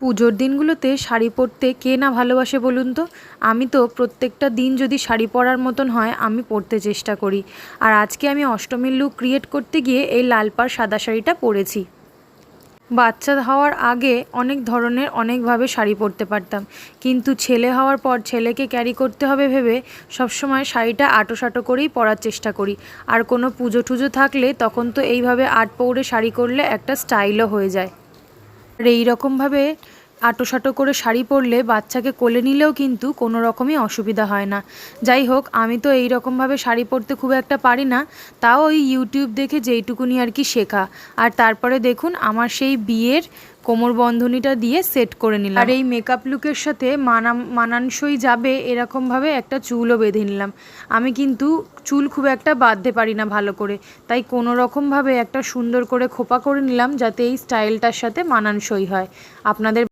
পুজোর দিনগুলোতে শাড়ি পরতে কে না ভালোবাসে বলুন তো। আমি তো প্রত্যেকটা দিন যদি শাড়ি পরার মতন হয় আমি পরতে চেষ্টা করি। আর আজকে আমি অষ্টমীর লুক ক্রিয়েট করতে গিয়ে এই লাল পাড় সাদা শাড়িটা পরেছি। বাচ্চা হওয়ার আগে অনেক ধরনের অনেকভাবে শাড়ি পরতে পারতাম, কিন্তু ছেলে হওয়ার পর ছেলেকে ক্যারি করতে হবে ভেবে সবসময় শাড়িটা আঁটোসাঁটো করেই পরার চেষ্টা করি। আর কোনো পুজো টুজো থাকলে তখন তো এইভাবে আট পৌরে শাড়ি করলে একটা স্টাইলও হয়ে যায়। আর এইরকমভাবে আঁটোসাঁটো করে শাড়ি পরলে বাচ্চাকে কোলে নিলেও কিন্তু কোনো রকমই অসুবিধা হয় না। যাই হোক, আমি তো এই রকমভাবে শাড়ি পরতে খুব একটা পারি না, তাও ওই ইউটিউব দেখে যেইটুকুনি আর কি শেখা। আর তারপরে দেখুন আমার সেই বিয়ের কোমরবন্ধনীটা দিয়ে সেট করে নিলাম। আর এই মেকআপ লুকের সাথে মানানসই যাবে এরকমভাবে একটা চুলও বেঁধে নিলাম। আমি কিন্তু চুল খুব একটা বাঁধতে পারি না ভালো করে, তাই কোনো রকমভাবে একটা সুন্দর করে খোপা করে নিলাম যাতে এই স্টাইলটার সাথে মানানসই হয়। আপনাদের